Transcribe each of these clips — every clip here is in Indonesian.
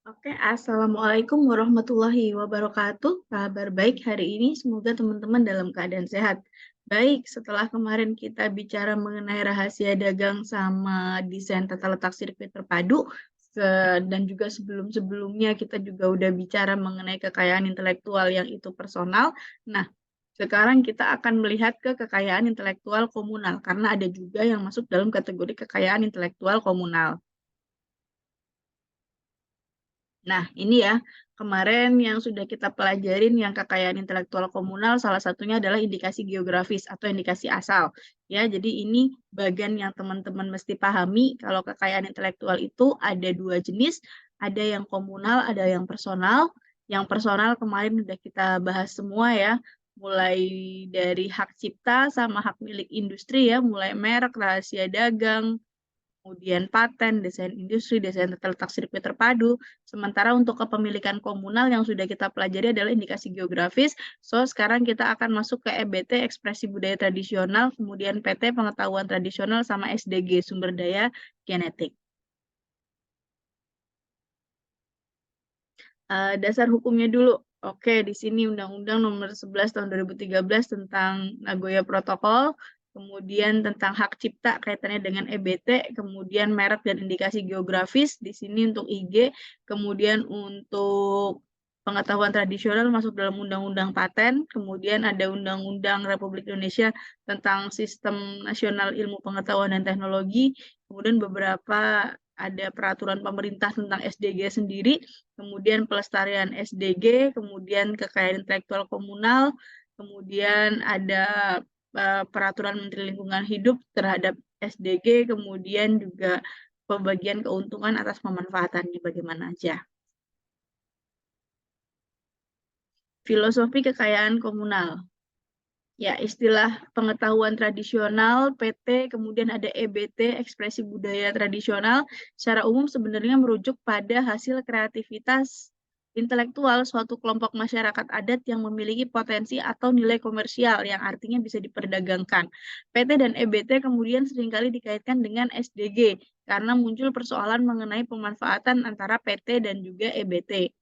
Oke, Assalamualaikum warahmatullahi wabarakatuh. Kabar baik hari ini, semoga teman-teman dalam keadaan sehat. Baik, setelah kemarin kita bicara mengenai rahasia dagang sama desain tata letak sirkuit terpadu, dan juga sebelum-sebelumnya kita juga udah bicara mengenai kekayaan intelektual yang itu personal. Nah, sekarang kita akan melihat ke kekayaan intelektual komunal, karena ada juga yang masuk dalam kategori kekayaan intelektual komunal. Nah, ini ya, kemarin yang sudah kita pelajarin yang kekayaan intelektual komunal, salah satunya adalah indikasi geografis atau indikasi asal. Ya, jadi ini bagian yang teman-teman mesti pahami kalau kekayaan intelektual itu ada dua jenis, ada yang komunal, ada yang personal. Yang personal kemarin sudah kita bahas semua ya, mulai dari hak cipta sama hak milik industri ya, mulai merek, rahasia dagang, kemudian paten, desain industri, desain tata letak sirkuit terpadu. Sementara untuk kepemilikan komunal yang sudah kita pelajari adalah indikasi geografis. So, sekarang kita akan masuk ke EBT, ekspresi budaya tradisional, kemudian PT, pengetahuan tradisional, sama SDG, sumber daya genetik. Dasar hukumnya dulu. Oke, di sini Undang-Undang Nomor 11 Tahun 2013 tentang Nagoya Protokol, kemudian tentang hak cipta kaitannya dengan EBT, kemudian merek dan indikasi geografis di sini untuk IG, kemudian untuk pengetahuan tradisional masuk dalam Undang-Undang Paten, kemudian ada Undang-Undang Republik Indonesia tentang Sistem Nasional Ilmu Pengetahuan dan Teknologi, kemudian beberapa ada peraturan pemerintah tentang SDG sendiri, kemudian pelestarian SDG, kemudian kekayaan intelektual komunal, kemudian ada peraturan Menteri Lingkungan Hidup terhadap SDG, kemudian juga pembagian keuntungan atas pemanfaatannya bagaimana aja. Filosofi kekayaan komunal. Ya, istilah pengetahuan tradisional, PT, kemudian ada EBT, ekspresi budaya tradisional, secara umum sebenarnya merujuk pada hasil kreativitas intelektual suatu kelompok masyarakat adat yang memiliki potensi atau nilai komersial yang artinya bisa diperdagangkan. PT dan EBT kemudian seringkali dikaitkan dengan SDG karena muncul persoalan mengenai pemanfaatan antara PT dan juga EBT.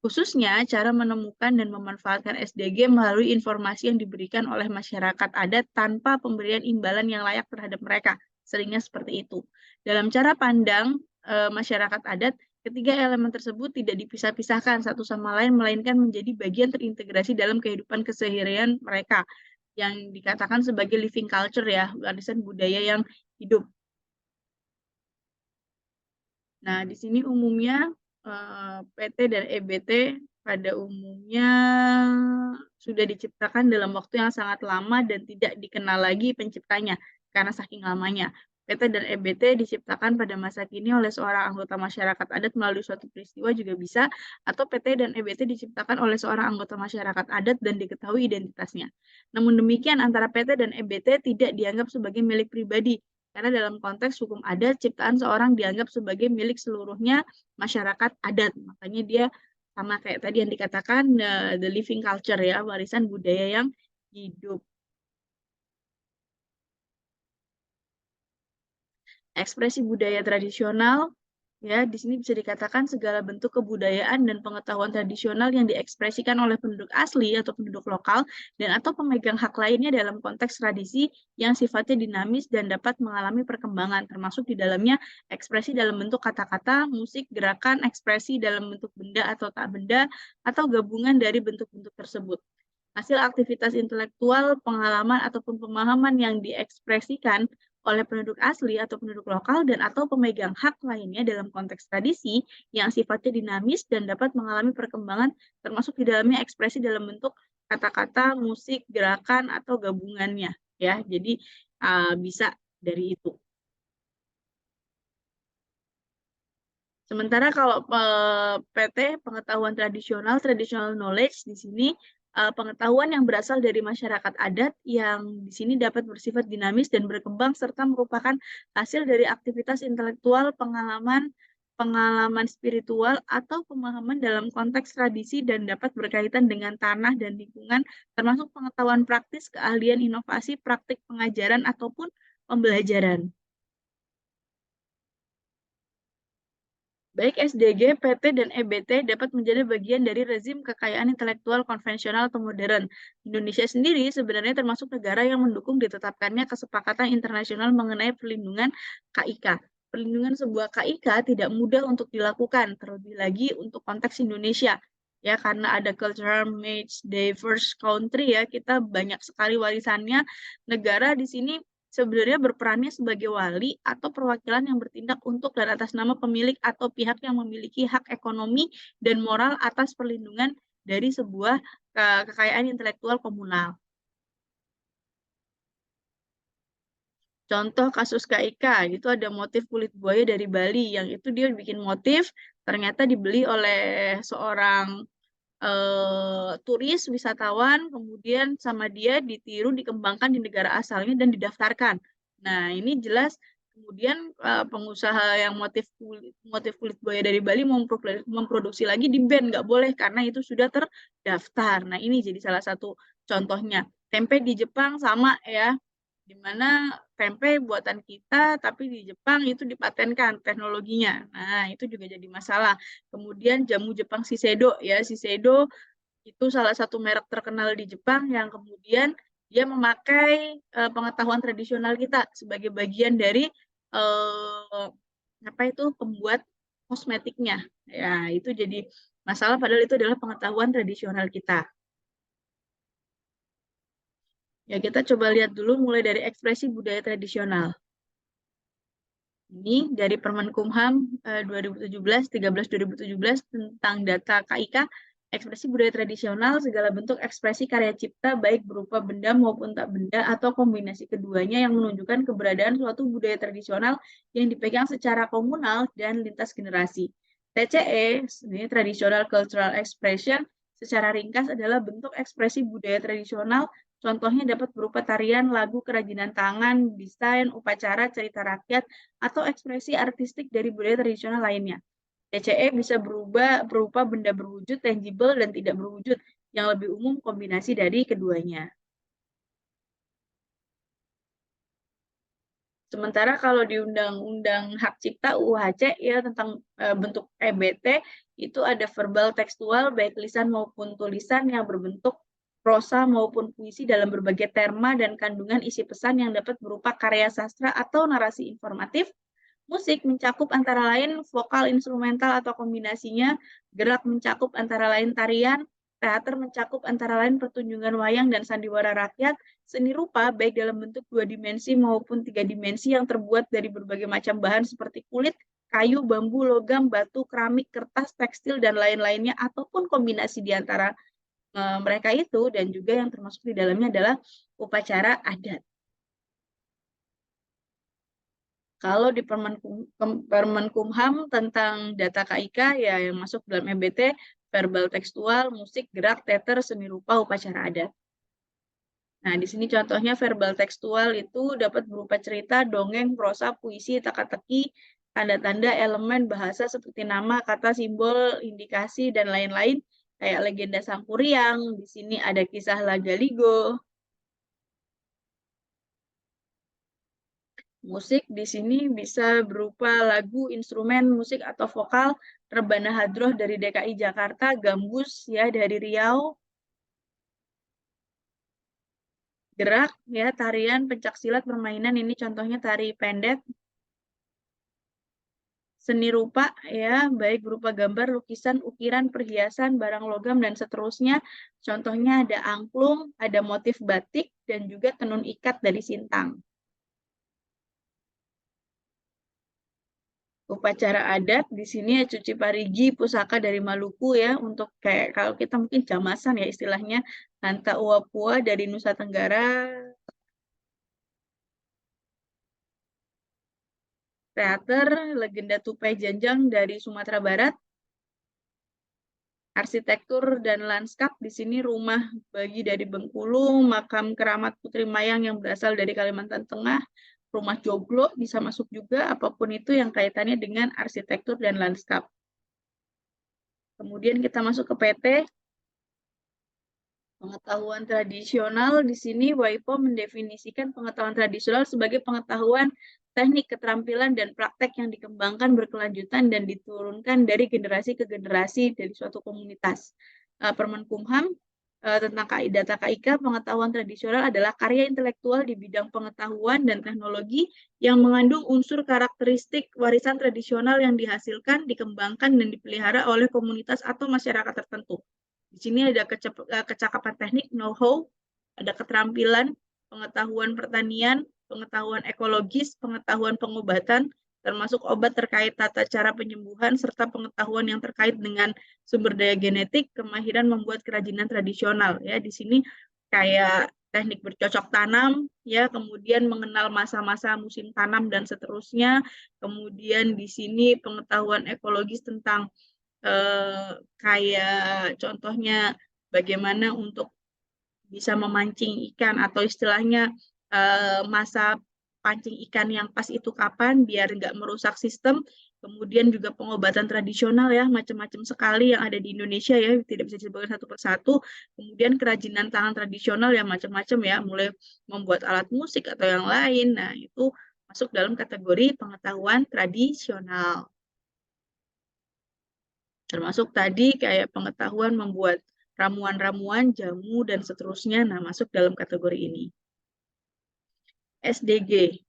Khususnya, cara menemukan dan memanfaatkan SDG melalui informasi yang diberikan oleh masyarakat adat tanpa pemberian imbalan yang layak terhadap mereka. Seringnya seperti itu. Dalam cara pandang masyarakat adat, ketiga elemen tersebut tidak dipisah-pisahkan satu sama lain, melainkan menjadi bagian terintegrasi dalam kehidupan keseharian mereka, yang dikatakan sebagai living culture ya, warisan budaya yang hidup. Nah, di sini umumnya PT dan EBT pada umumnya sudah diciptakan dalam waktu yang sangat lama dan tidak dikenal lagi penciptanya karena saking lamanya. PT dan EBT diciptakan pada masa kini oleh seorang anggota masyarakat adat melalui suatu peristiwa juga bisa, atau PT dan EBT diciptakan oleh seorang anggota masyarakat adat dan diketahui identitasnya. Namun demikian, antara PT dan EBT tidak dianggap sebagai milik pribadi, karena dalam konteks hukum adat, ciptaan seorang dianggap sebagai milik seluruhnya masyarakat adat. Makanya dia sama kayak tadi yang dikatakan the living culture ya, warisan budaya yang hidup. Ekspresi budaya tradisional, ya, di sini bisa dikatakan segala bentuk kebudayaan dan pengetahuan tradisional yang diekspresikan oleh penduduk asli atau penduduk lokal dan atau pemegang hak lainnya dalam konteks tradisi yang sifatnya dinamis dan dapat mengalami perkembangan, termasuk di dalamnya ekspresi dalam bentuk kata-kata, musik, gerakan, ekspresi dalam bentuk benda atau tak benda, atau gabungan dari bentuk-bentuk tersebut. Hasil aktivitas intelektual, pengalaman, ataupun pemahaman yang diekspresikan oleh penduduk asli atau penduduk lokal dan atau pemegang hak lainnya dalam konteks tradisi yang sifatnya dinamis dan dapat mengalami perkembangan, termasuk di dalamnya ekspresi dalam bentuk kata-kata, musik, gerakan, atau gabungannya. Ya, jadi bisa dari itu. Sementara kalau PT, pengetahuan tradisional, traditional knowledge, di sini pengetahuan yang berasal dari masyarakat adat yang di sini dapat bersifat dinamis dan berkembang serta merupakan hasil dari aktivitas intelektual, pengalaman, pengalaman spiritual, atau pemahaman dalam konteks tradisi dan dapat berkaitan dengan tanah dan lingkungan, termasuk pengetahuan praktis, keahlian, inovasi, praktik pengajaran, ataupun pembelajaran. Baik SDG, PT, dan EBT dapat menjadi bagian dari rezim kekayaan intelektual konvensional atau modern. Indonesia sendiri sebenarnya termasuk negara yang mendukung ditetapkannya kesepakatan internasional mengenai perlindungan KIK. Perlindungan sebuah KIK tidak mudah untuk dilakukan, terlebih lagi untuk konteks Indonesia. Ya, karena ada cultural match diverse country ya, kita banyak sekali warisannya. Negara di sini sebenarnya berperannya sebagai wali atau perwakilan yang bertindak untuk dan atas nama pemilik atau pihak yang memiliki hak ekonomi dan moral atas perlindungan dari sebuah kekayaan intelektual komunal. Contoh kasus KIK, itu ada motif kulit buaya dari Bali, yang itu dia bikin motif, ternyata dibeli oleh seorang turis, wisatawan, kemudian sama dia ditiru, dikembangkan di negara asalnya dan didaftarkan. Nah, ini jelas kemudian pengusaha yang motif kulit buaya dari Bali memproduksi lagi di ban, nggak boleh karena itu sudah terdaftar. Nah, ini jadi salah satu contohnya. Tempe di Jepang sama ya, di mana tempe buatan kita tapi di Jepang itu dipatenkan teknologinya. Nah, itu juga jadi masalah. Kemudian jamu Jepang Shiseido ya, Shiseido itu salah satu merek terkenal di Jepang yang kemudian dia memakai pengetahuan tradisional kita sebagai bagian dari apa itu pembuat kosmetiknya. Ya, itu jadi masalah padahal itu adalah pengetahuan tradisional kita. Ya, kita coba lihat dulu mulai dari ekspresi budaya tradisional. Ini dari Permenkumham 2017, 13/2017 tentang data KIK, ekspresi budaya tradisional, segala bentuk ekspresi karya cipta, baik berupa benda maupun tak benda, atau kombinasi keduanya yang menunjukkan keberadaan suatu budaya tradisional yang dipegang secara komunal dan lintas generasi. TCE, ini Traditional Cultural Expression, secara ringkas adalah bentuk ekspresi budaya tradisional. Contohnya dapat berupa tarian, lagu, kerajinan tangan, desain, upacara, cerita rakyat, atau ekspresi artistik dari budaya tradisional lainnya. TCE bisa berupa benda berwujud, tangible, dan tidak berwujud, yang lebih umum kombinasi dari keduanya. Sementara kalau di Undang-Undang Hak Cipta UHC ya tentang bentuk EBT itu ada verbal tekstual baik lisan maupun tulisan yang berbentuk prosa maupun puisi dalam berbagai terma dan kandungan isi pesan yang dapat berupa karya sastra atau narasi informatif. Musik mencakup antara lain vokal, instrumental, atau kombinasinya. Gerak mencakup antara lain tarian. Teater mencakup antara lain pertunjukan wayang dan sandiwara rakyat. Seni rupa baik dalam bentuk 2 dimensi maupun 3 dimensi yang terbuat dari berbagai macam bahan seperti kulit, kayu, bambu, logam, batu, keramik, kertas, tekstil, dan lain-lainnya, ataupun kombinasi di antara mereka itu, dan juga yang termasuk di dalamnya adalah upacara adat. Kalau di Permenkumham tentang data KIK ya yang masuk dalam EBT, verbal tekstual, musik, gerak, teater, seni rupa, upacara adat. Nah, di sini contohnya verbal tekstual itu dapat berupa cerita, dongeng, prosa, puisi, teka-teki, tanda-tanda, elemen, bahasa seperti nama, kata, simbol, indikasi, dan lain-lain, kayak legenda Sangkuriang, di sini ada kisah Lagaligo. Musik di sini bisa berupa lagu, instrumen musik atau vokal, Rebana Hadroh dari DKI Jakarta, Gambus ya dari Riau, gerak ya tarian, pencaksilat, permainan ini contohnya tari pendek, seni rupa ya baik berupa gambar, lukisan, ukiran, perhiasan, barang logam dan seterusnya. Contohnya ada angklung, ada motif batik dan juga tenun ikat dari Sintang. Upacara adat di sini ya cuci parigi pusaka dari Maluku ya untuk kayak kalau kita mungkin jamasan ya istilahnya Hanta Uapua dari Nusa Tenggara, teater legenda Tupai Janjang dari Sumatera Barat, arsitektur dan lanskap di sini rumah bagi dari Bengkulu, makam keramat Putri Mayang yang berasal dari Kalimantan Tengah, rumah joglo bisa masuk juga apapun itu yang kaitannya dengan arsitektur dan lanskap. Kemudian kita masuk ke PT. Pengetahuan tradisional di sini WIPO mendefinisikan pengetahuan tradisional sebagai pengetahuan teknik, keterampilan, dan praktek yang dikembangkan berkelanjutan dan diturunkan dari generasi ke generasi dari suatu komunitas. Permenkumham tentang data KIK, pengetahuan tradisional adalah karya intelektual di bidang pengetahuan dan teknologi yang mengandung unsur karakteristik warisan tradisional yang dihasilkan, dikembangkan, dan dipelihara oleh komunitas atau masyarakat tertentu. Di sini ada kecakapan teknik, know-how, ada keterampilan, pengetahuan pertanian, pengetahuan ekologis, pengetahuan pengobatan, termasuk obat terkait tata cara penyembuhan, serta pengetahuan yang terkait dengan sumber daya genetik, kemahiran membuat kerajinan tradisional. Ya, di sini kayak teknik bercocok tanam, ya, kemudian mengenal masa-masa musim tanam dan seterusnya. Kemudian di sini pengetahuan ekologis tentang kayak contohnya bagaimana untuk bisa memancing ikan atau istilahnya masa pancing ikan yang pas itu kapan biar nggak merusak sistem. Kemudian juga pengobatan tradisional ya, macam-macam sekali yang ada di Indonesia ya, tidak bisa disebutkan satu persatu. Kemudian kerajinan tangan tradisional yang macam-macam ya, mulai membuat alat musik atau yang lain. Nah, itu masuk dalam kategori pengetahuan tradisional. Termasuk tadi kayak pengetahuan membuat ramuan-ramuan, jamu, dan seterusnya, nah masuk dalam kategori ini. SDG.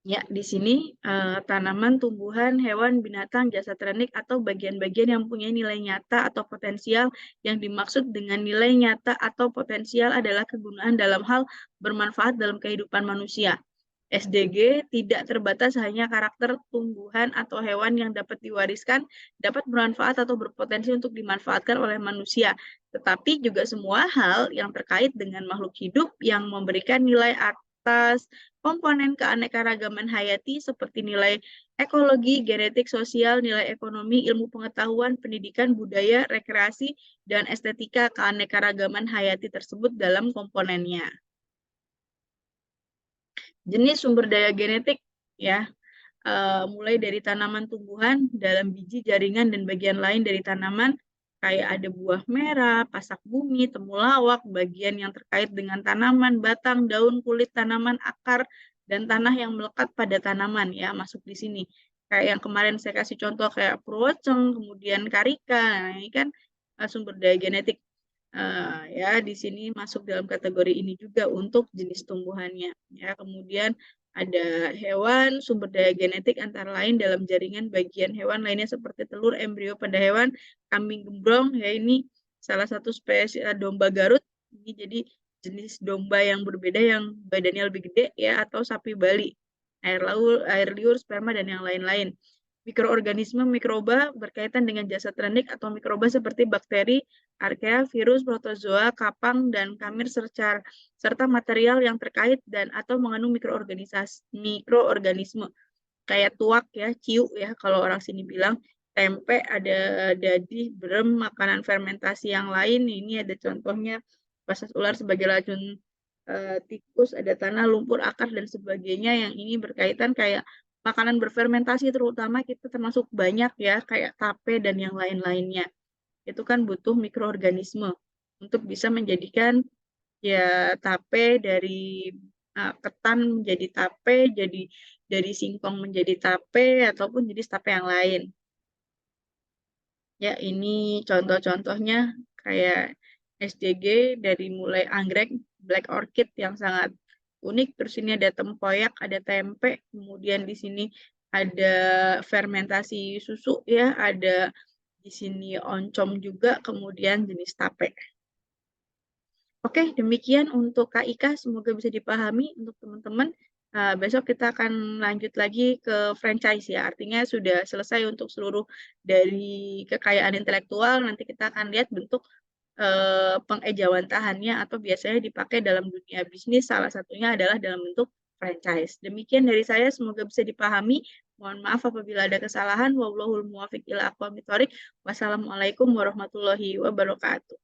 Ya, di sini tanaman, tumbuhan, hewan, binatang, jasad renik, atau bagian-bagian yang punya nilai nyata atau potensial. Yang dimaksud dengan nilai nyata atau potensial adalah kegunaan dalam hal bermanfaat dalam kehidupan manusia. SDG tidak terbatas hanya karakter tumbuhan atau hewan yang dapat diwariskan, dapat bermanfaat atau berpotensi untuk dimanfaatkan oleh manusia, tetapi juga semua hal yang terkait dengan makhluk hidup yang memberikan nilai atas komponen keanekaragaman hayati seperti nilai ekologi, genetik, sosial, nilai ekonomi, ilmu pengetahuan, pendidikan, budaya, rekreasi, dan estetika keanekaragaman hayati tersebut dalam komponennya. Jenis sumber daya genetik ya, mulai dari tanaman, tumbuhan, dalam biji, jaringan, dan bagian lain dari tanaman, kayak ada buah merah, pasak bumi, temulawak, bagian yang terkait dengan tanaman, batang, daun, kulit tanaman, akar, dan tanah yang melekat pada tanaman ya, masuk di sini. Kayak yang kemarin saya kasih contoh kayak purwoceng, kemudian karika, nah, ini kan sumber daya genetik. Ya, di sini masuk dalam kategori ini juga untuk jenis tumbuhannya. Ya, kemudian ada hewan, sumber daya genetik antara lain dalam jaringan bagian hewan lainnya seperti telur, embrio pada hewan, kambing gembrong, ya ini salah satu spesies domba Garut. Ini jadi jenis domba yang berbeda yang badannya lebih gede ya, atau sapi Bali, air liur, sperma, dan yang lain-lain. Mikroorganisme mikroba berkaitan dengan jasad renik atau mikroba seperti bakteri, archaea, virus, protozoa, kapang, dan kamir serta material yang terkait dan atau mengandung mikroorganisme kayak tuak ya, ciu ya kalau orang sini bilang, tempe, ada dadih, berem, makanan fermentasi yang lain. Ini ada contohnya proses ular sebagai racun tikus, ada tanah, lumpur, akar, dan sebagainya. Yang ini berkaitan kayak makanan berfermentasi terutama kita termasuk banyak ya, kayak tape dan yang lain-lainnya. Itu kan butuh mikroorganisme untuk bisa menjadikan ya tape dari ketan menjadi tape, jadi dari singkong menjadi tape, ataupun jenis tape yang lain. Ya, ini contoh-contohnya kayak SDG dari mulai anggrek, black orchid yang sangat unik, terus ini ada tempoyak, ada tempe, kemudian di sini ada fermentasi susu ya, ada di sini oncom juga, kemudian jenis tape. Oke, demikian untuk KIK, semoga bisa dipahami untuk teman-teman. Besok kita akan lanjut lagi ke franchise ya, artinya sudah selesai untuk seluruh dari kekayaan intelektual, nanti kita akan lihat bentuk pengejawantahannya atau biasanya dipakai dalam dunia bisnis, salah satunya adalah dalam bentuk franchise. Demikian dari saya, semoga bisa dipahami. Mohon maaf apabila ada kesalahan. Wallahul muwaffiq ila aqwamit thoriq. Wassalamualaikum warahmatullahi wabarakatuh.